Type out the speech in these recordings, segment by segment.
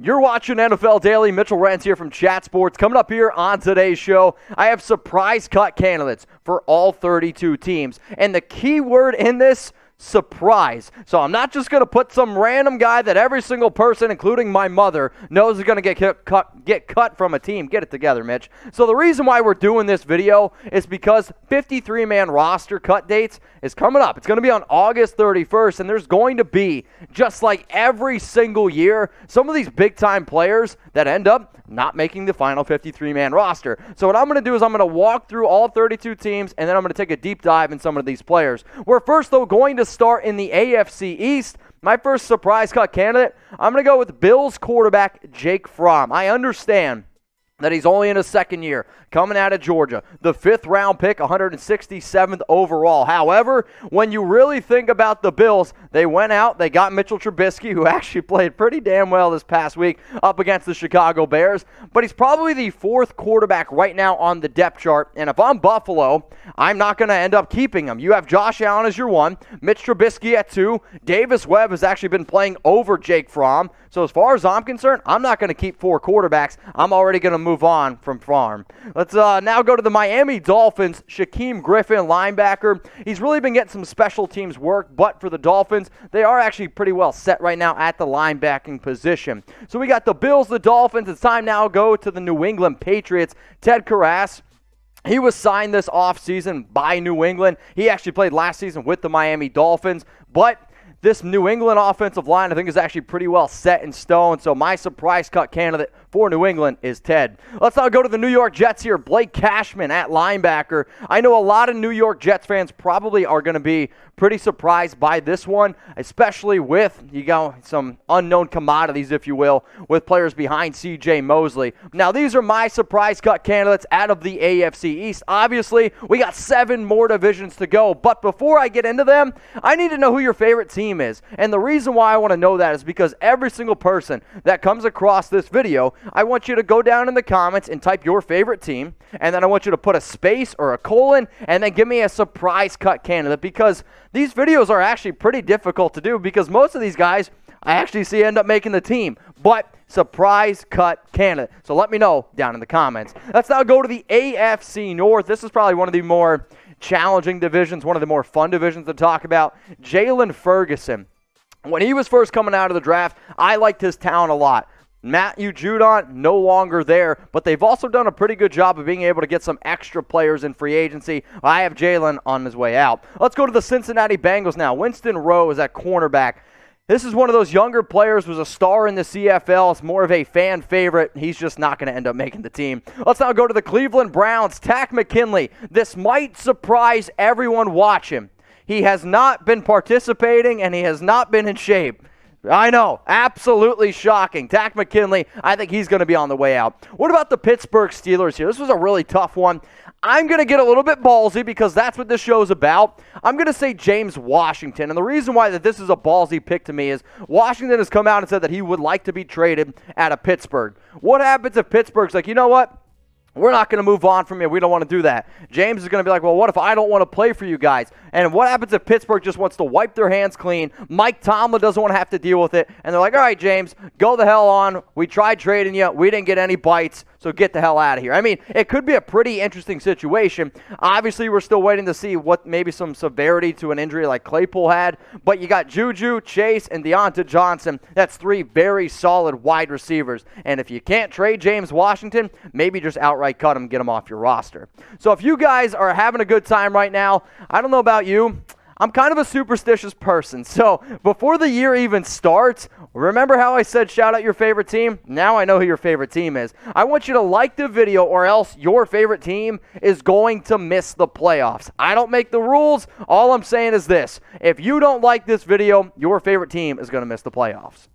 You're watching NFL Daily. Mitchell Renz here from Chat Sports. Coming up here on today's show, I have surprise cut candidates for all 32 teams. And the key word in this, surprise. So I'm not just going to put some random guy that every single person, including my mother, knows is going to get cut from a team. Get it together, Mitch. So the reason why we're doing this video is because 53-man roster cut dates is coming up. It's going to be on August 31st, and there's going to be, just like every single year, some of these big-time players that end up not making the final 53-man roster. So what I'm going to do is I'm going to walk through all 32 teams, and then I'm going to take a deep dive in some of these players. We're first, though, going to start in the AFC East. My first surprise cut candidate, I'm going to go with Bills quarterback Jake Fromm. I understand that he's only in his second year, coming out of Georgia. The 5th-round pick, 167th overall. However, when you really think about the Bills, they went out, they got Mitchell Trubisky, who actually played pretty damn well this past week up against the Chicago Bears. But he's probably the 4th quarterback right now on the depth chart. And if I'm Buffalo, I'm not going to end up keeping him. You have Josh Allen as your 1, Mitch Trubisky at 2. Davis Webb has actually been playing over Jake Fromm. So as far as I'm concerned, I'm not going to keep 4 quarterbacks. I'm already going to move on from Fromm. Let's now go to the Miami Dolphins. Shaquem Griffin, linebacker. He's really been getting some special teams work, but for the Dolphins, they are actually pretty well set right now at the linebacking position. So we got the Bills, the Dolphins. It's time now to go to the New England Patriots. Ted Karras. He was signed this offseason by New England. He actually played last season with the Miami Dolphins, but this New England offensive line, I think, is actually pretty well set in stone. So my surprise cut candidate for New England is Ted. Let's now go to the New York Jets here. Blake Cashman at linebacker. I know a lot of New York Jets fans probably are going to be pretty surprised by this one, especially with, some unknown commodities, if you will, with players behind C.J. Mosley. Now, these are my surprise cut candidates out of the AFC East. Obviously, we got 7 more divisions to go, but before I get into them, I need to know who your favorite team is. And the reason why I want to know that is because every single person that comes across this video, I want you to go down in the comments and type your favorite team, and then I want you to put a space or a colon, and then give me a surprise cut candidate, because these videos are actually pretty difficult to do, because most of these guys I actually see end up making the team, but surprise cut candidate. So let me know down in the comments. Let's now go to the AFC North. This is probably one of the more challenging divisions, one of the more fun divisions to talk about. Jaylon Ferguson. When he was first coming out of the draft, I liked his talent a lot. Matthew Judon, no longer there, but they've also done a pretty good job of being able to get some extra players in free agency. I have Jalen on his way out. Let's go to the Cincinnati Bengals now. Winston Rowe is at cornerback. This is one of those younger players, was a star in the CFL. It's more of a fan favorite. He's just not going to end up making the team. Let's now go to the Cleveland Browns. Takk McKinley. This might surprise everyone watching. He has not been participating, and he has not been in shape. I know, absolutely shocking. Takk McKinley, I think he's going to be on the way out. What about the Pittsburgh Steelers here? This was a really tough one. I'm going to get a little bit ballsy because that's what this show is about. I'm going to say James Washington. And the reason why that this is a ballsy pick to me is Washington has come out and said that he would like to be traded out of Pittsburgh. What happens if Pittsburgh's like, you know what? We're not going to move on from you. We don't want to do that. James is going to be like, well, what if I don't want to play for you guys? And what happens if Pittsburgh just wants to wipe their hands clean? Mike Tomlin doesn't want to have to deal with it. And they're like, all right, James, go the hell on. We tried trading you. We didn't get any bites, so get the hell out of here. I mean, it could be a pretty interesting situation. Obviously, we're still waiting to see what maybe some severity to an injury like Claypool had. But you got Juju, Chase, and Deontay Johnson. That's 3 very solid wide receivers. And if you can't trade James Washington, maybe just outright cut him, get him off your roster. So if you guys are having a good time right now, I don't know about you, I'm kind of a superstitious person. So before the year even starts, remember how I said shout out your favorite team? Now I know who your favorite team is. I want you to like the video, or else your favorite team is going to miss the playoffs. I don't make the rules. All I'm saying is this: if you don't like this video, your favorite team is going to miss the playoffs.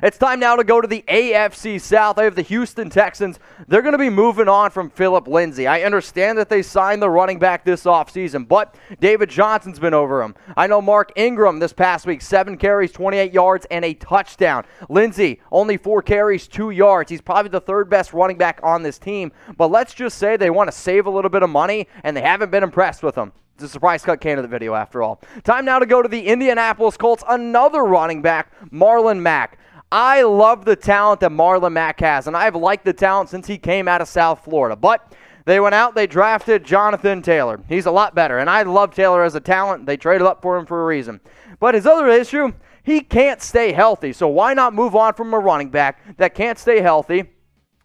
It's time now to go to the AFC South. I have the Houston Texans. They're going to be moving on from Phillip Lindsay. I understand that they signed the running back this offseason, but David Johnson's been over him. I know Mark Ingram this past week, 7 carries, 28 yards, and a touchdown. Lindsay, only 4 carries, 2 yards. He's probably the 3rd best running back on this team, but let's just say they want to save a little bit of money, and they haven't been impressed with him. It's a surprise cut candidate video after all. Time now to go to the Indianapolis Colts. Another running back, Marlon Mack. I love the talent that Marlon Mack has, and I've liked the talent since he came out of South Florida. But they went out, they drafted Jonathan Taylor. He's a lot better, and I love Taylor as a talent. They traded up for him for a reason. But his other issue, he can't stay healthy. So why not move on from a running back that can't stay healthy?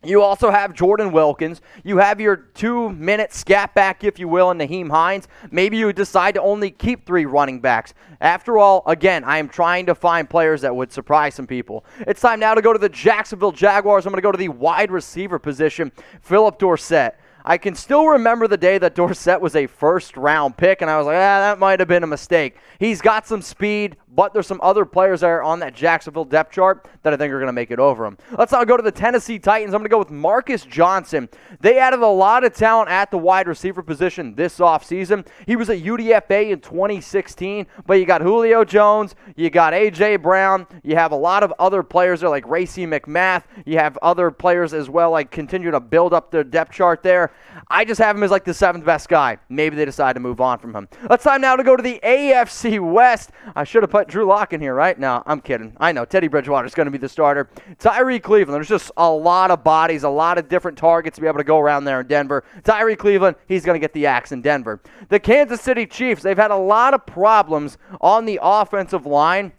You also have Jordan Wilkins. You have your 2-minute scat back, if you will, in Nyheim Hines. Maybe you decide to only keep 3 running backs. After all, again, I am trying to find players that would surprise some people. It's time now to go to the Jacksonville Jaguars. I'm going to go to the wide receiver position, Phillip Dorset. I can still remember the day that Dorset was a first-round pick, and I was like, that might have been a mistake. He's got some speed, but there's some other players that are on that Jacksonville depth chart that I think are going to make it over him. Let's now go to the Tennessee Titans. I'm going to go with Marcus Johnson. They added a lot of talent at the wide receiver position this offseason. He was a UDFA in 2016, but you got Julio Jones, you got A.J. Brown, you have a lot of other players there like Racey McMath, you have other players as well like continue to build up their depth chart there. I just have him as like the 7th best guy. Maybe they decide to move on from him. It's time now to go to the AFC West. I should have put Drew Lock in here, right? No, I'm kidding. I know. Teddy Bridgewater is going to be the starter. Tyrie Cleveland. There's just a lot of bodies, a lot of different targets to be able to go around there in Denver. Tyrie Cleveland, he's going to get the axe in Denver. The Kansas City Chiefs, they've had a lot of problems on the offensive line.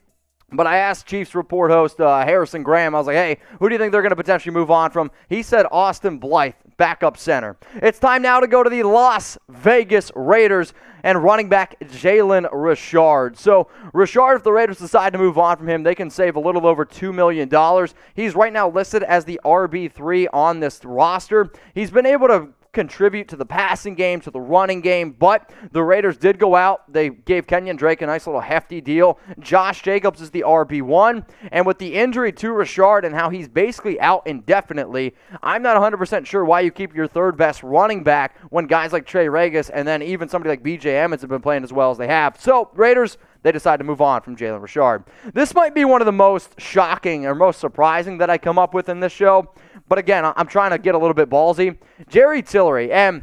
But I asked Chiefs report host Harrison Graham, I was like, hey, who do you think they're going to potentially move on from? He said Austin Blythe, backup center. It's time now to go to the Las Vegas Raiders and running back Jalen Richard. So Richard, if the Raiders decide to move on from him, they can save a little over $2 million. He's right now listed as the RB3 on this roster. He's been able to contribute to the passing game, to the running game, but the Raiders did go out. They gave Kenyon Drake a nice little hefty deal. Josh Jacobs is the RB1, and with the injury to Richard and how he's basically out indefinitely, I'm not 100% sure why you keep your 3rd best running back when guys like Trey Regis and then even somebody like B.J. Emmons have been playing as well as they have. So, Raiders, they decide to move on from Jalen Richard. This might be one of the most shocking or most surprising that I come up with in this show. But again, I'm trying to get a little bit ballsy. Jerry Tillery, and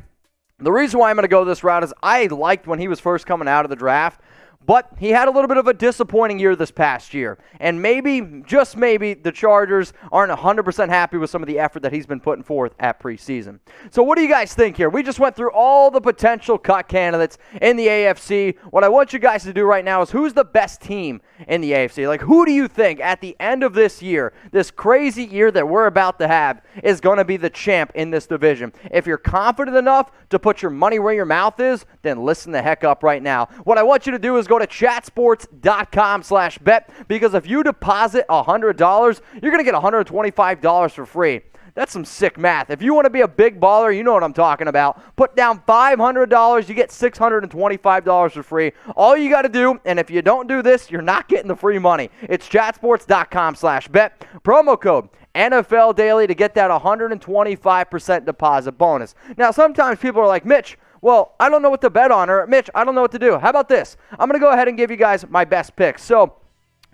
the reason why I'm going to go this route is I liked when he was first coming out of the draft. But he had a little bit of a disappointing year this past year. And maybe, just maybe, the Chargers aren't 100% happy with some of the effort that he's been putting forth at preseason. So what do you guys think here? We just went through all the potential cut candidates in the AFC. What I want you guys to do right now is who's the best team in the AFC? Like, who do you think at the end of this year, this crazy year that we're about to have, is going to be the champ in this division? If you're confident enough to put your money where your mouth is, then listen the heck up right now. What I want you to do is go to chatsports.com/bet, because if you deposit $100, you're going to get $125 for free. That's some sick math. If you want to be a big baller, you know what I'm talking about. Put down $500, you get $625 for free. All you got to do, and if you don't do this, you're not getting the free money. It's chatsports.com/bet. Promo code NFL Daily to get that 125% deposit bonus. Now, sometimes people are like, Mitch, well, I don't know what to bet on, or Mitch, I don't know what to do. How about this? I'm going to go ahead and give you guys my best picks. So,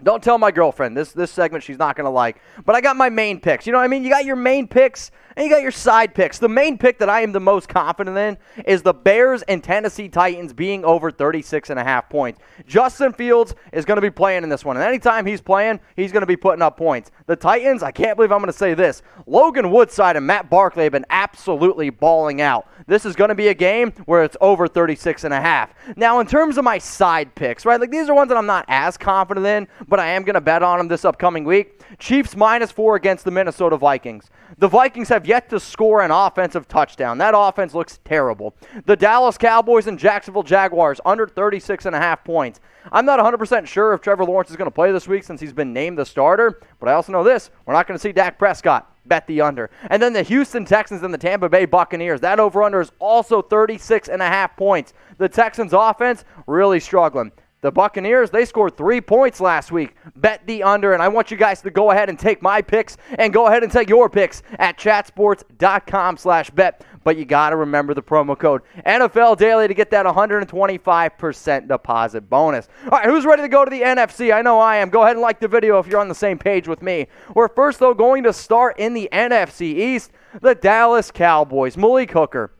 don't tell my girlfriend. This segment she's not going to like. But I got my main picks. You know what I mean? You got your main picks, and you got your side picks. The main pick that I am the most confident in is the Bears and Tennessee Titans being over 36.5 points. Justin Fields is going to be playing in this one. And anytime he's playing, he's going to be putting up points. The Titans, I can't believe I'm going to say this. Logan Woodside and Matt Barkley have been absolutely balling out. This is going to be a game where it's over 36.5. Now, in terms of my side picks, right, like these are ones that I'm not as confident in, but I am going to bet on them this upcoming week. Chiefs -4 against the Minnesota Vikings. The Vikings have yet to score an offensive touchdown. That offense looks terrible. The Dallas Cowboys and Jacksonville Jaguars under 36.5 points. I'm not 100% sure if Trevor Lawrence is going to play this week since he's been named the starter, but I also know this. We're not going to see Dak Prescott. Bet the under. And then the Houston Texans and the Tampa Bay Buccaneers. That over-under is also 36.5 points. The Texans offense really struggling. The Buccaneers, they scored 3 points last week. Bet the under, and I want you guys to go ahead and take my picks and go ahead and take your picks at chatsports.com/bet. But you got to remember the promo code NFL Daily to get that 125% deposit bonus. All right, who's ready to go to the NFC? I know I am. Go ahead and like the video if you're on the same page with me. We're first, though, going to start in the NFC East, the Dallas Cowboys. Malik Hooker,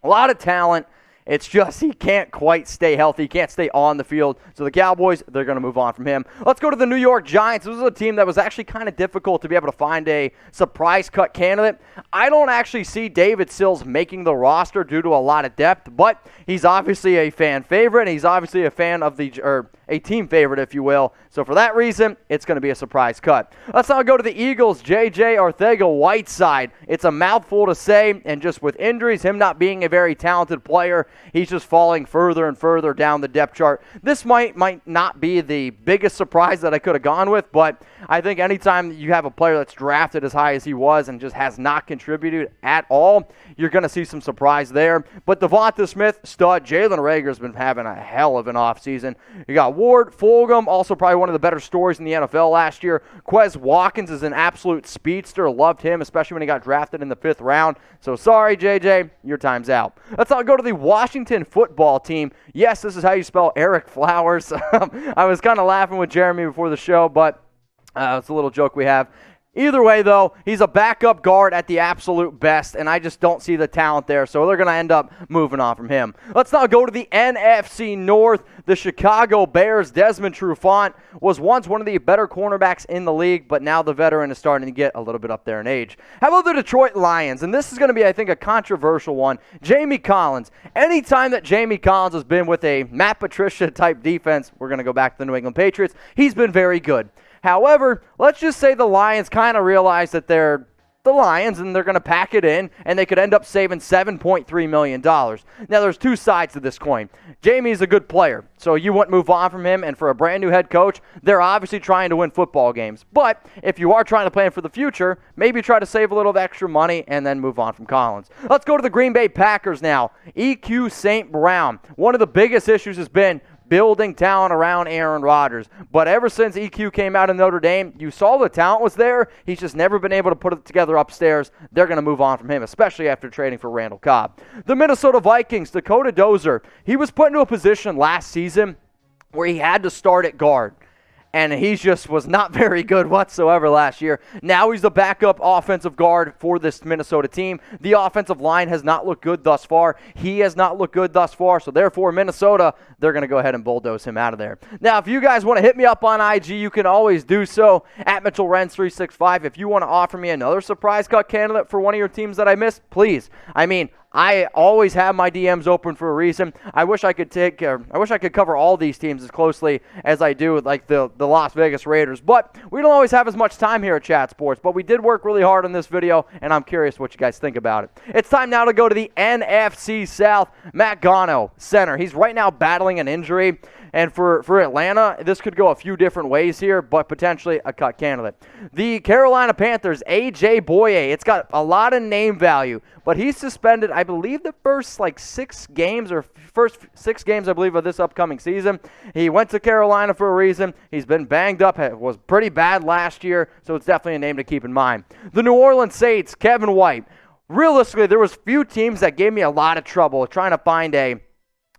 a lot of talent. It's just he can't quite stay healthy. He can't stay on the field. So the Cowboys, they're going to move on from him. Let's go to the New York Giants. This was a team that was actually kind of difficult to be able to find a surprise cut candidate. I don't actually see David Sills making the roster due to a lot of depth, but he's obviously a fan favorite. And he's obviously a fan of a team favorite, if you will. So for that reason, it's going to be a surprise cut. Let's now go to the Eagles. J.J. Arcega-Whiteside. It's a mouthful to say, and just with injuries, him not being a very talented player, he's just falling further and further down the depth chart. This might not be the biggest surprise that I could have gone with, but I think anytime you have a player that's drafted as high as he was and just has not contributed at all, you're going to see some surprise there. But Devonta Smith, stud. Jalen Reagor's been having a hell of an offseason. You got Ward, Fulgham, also probably one of the better stories in the NFL last year. Quez Watkins is an absolute speedster. Loved him, especially when he got drafted in the 5th round. So sorry, JJ, your time's out. Let's now go to the Washington football team. Yes, this is how you spell Eric Flowers. I was kind of laughing with Jeremy before the show, but it's a little joke we have. Either way, though, he's a backup guard at the absolute best, and I just don't see the talent there, so they're going to end up moving on from him. Let's now go to the NFC North. The Chicago Bears, Desmond Trufant, was once one of the better cornerbacks in the league, but now the veteran is starting to get a little bit up there in age. How about the Detroit Lions? And this is going to be, I think, a controversial one. Jamie Collins. Anytime that Jamie Collins has been with a Matt Patricia-type defense, we're going to go back to the New England Patriots, he's been very good. However, let's just say the Lions kind of realize that they're the Lions and they're going to pack it in, and they could end up saving $7.3 million. Now, there's two sides to this coin. Jamie's a good player, so you wouldn't move on from him, and for a brand new head coach, they're obviously trying to win football games. But if you are trying to plan for the future, maybe try to save a little of extra money and then move on from Collins. Let's go to the Green Bay Packers now. EQ St. Brown. One of the biggest issues has been building talent around Aaron Rodgers. But ever since EQ came out of Notre Dame, you saw the talent was there. He's just never been able to put it together upstairs. They're going to move on from him, especially after trading for Randall Cobb. The Minnesota Vikings, Dakota Dozier. He was put into a position last season where he had to start at guard, and he just was not very good whatsoever last year. Now he's the backup offensive guard for this Minnesota team. The offensive line has not looked good thus far. He has not looked good thus far, so therefore Minnesota, they're going to go ahead and bulldoze him out of there. Now, if you guys want to hit me up on IG, you can always do so at Mitchell Renz 365. If you want to offer me another surprise cut candidate for one of your teams that I missed, please. I always have my DMs open for a reason. I wish I could cover all these teams as closely as I do with like the Las Vegas Raiders. But we don't always have as much time here at Chat Sports. But we did work really hard on this video, and I'm curious what you guys think about it. It's time now to go to the NFC South. Matt Gano, center. He's right now battling an injury. And for Atlanta, this could go a few different ways here, but potentially a cut candidate. The Carolina Panthers, A.J. Boye. It's got a lot of name value, but he's suspended, I believe, the first 6 games, I believe, of this upcoming season. He went to Carolina for a reason. He's been banged up. It was pretty bad last year, so it's definitely a name to keep in mind. The New Orleans Saints, Kevin White. Realistically, there was few teams that gave me a lot of trouble trying to find a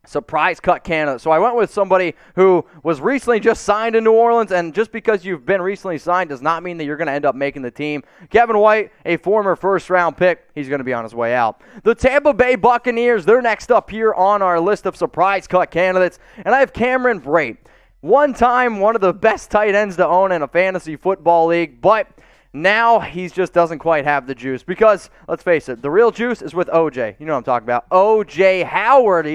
surprise cut candidate. So I went with somebody who was recently just signed in New Orleans, and just because you've been recently signed does not mean that you're going to end up making the team. Kevin White, a former first-round pick, he's going to be on his way out. The Tampa Bay Buccaneers, they're next up here on our list of surprise cut candidates, and I have Cameron Brate. One time, one of the best tight ends to own in a fantasy football league, but now he just doesn't quite have the juice because, let's face it, the real juice is with OJ. You know what I'm talking about. OJ Howard,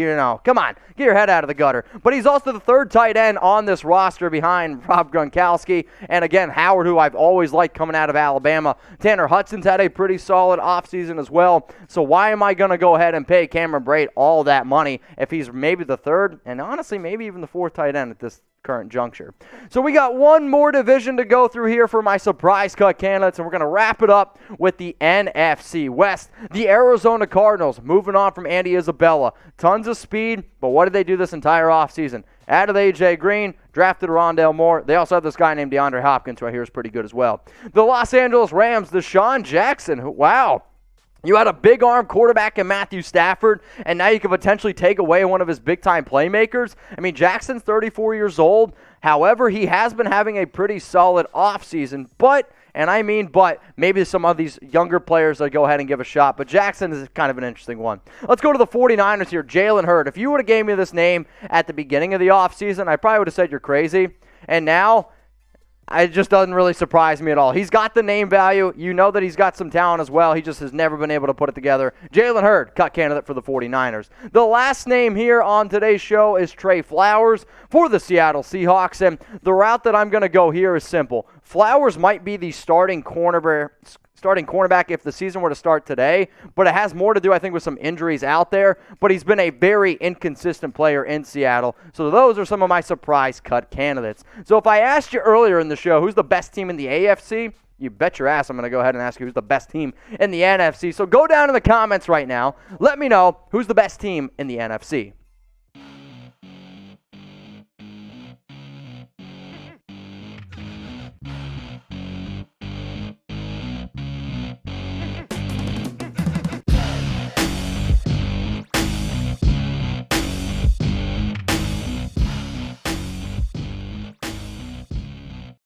Come on, get your head out of the gutter. But he's also the third tight end on this roster behind Rob Gronkowski. And again, Howard, who I've always liked coming out of Alabama. Tanner Hudson's had a pretty solid offseason as well. So why am I going to go ahead and pay Cameron Brate all that money if he's maybe the third and honestly maybe even the fourth tight end at this current juncture? So we got one more division to go through here for my surprise cut candidates, and we're going to wrap it up with the NFC West. The Arizona Cardinals, moving on from Andy Isabella. Tons of speed, but what did they do this entire offseason? Added A.J. Green, drafted Rondale Moore. They also have this guy named DeAndre Hopkins, who I hear is pretty good as well. The Los Angeles Rams, Deshaun Jackson. Wow. You had a big-arm quarterback in Matthew Stafford, and now you could potentially take away one of his big-time playmakers. Jackson's 34 years old. However, he has been having a pretty solid offseason, but and I mean but, maybe some of these younger players that go ahead and give a shot. But Jackson is kind of an interesting one. Let's go to the 49ers here. Jalen Hurd. If you would have gave me this name at the beginning of the offseason, I probably would have said you're crazy. And now, it just doesn't really surprise me at all. He's got the name value. You know that he's got some talent as well. He just has never been able to put it together. Jalen Hurd, cut candidate for the 49ers. The last name here on today's show is Trey Flowers for the Seattle Seahawks. And the route that I'm going to go here is simple. Flowers might be the starting cornerback if the season were to start today, but it has more to do, I think, with some injuries out there. But he's been a very inconsistent player in Seattle. So those are some of my surprise cut candidates. So if I asked you earlier in the show who's the best team in the AFC, you bet your ass I'm going to go ahead and ask you who's the best team in the NFC. So go down in the comments right now. Let me know who's the best team in the NFC.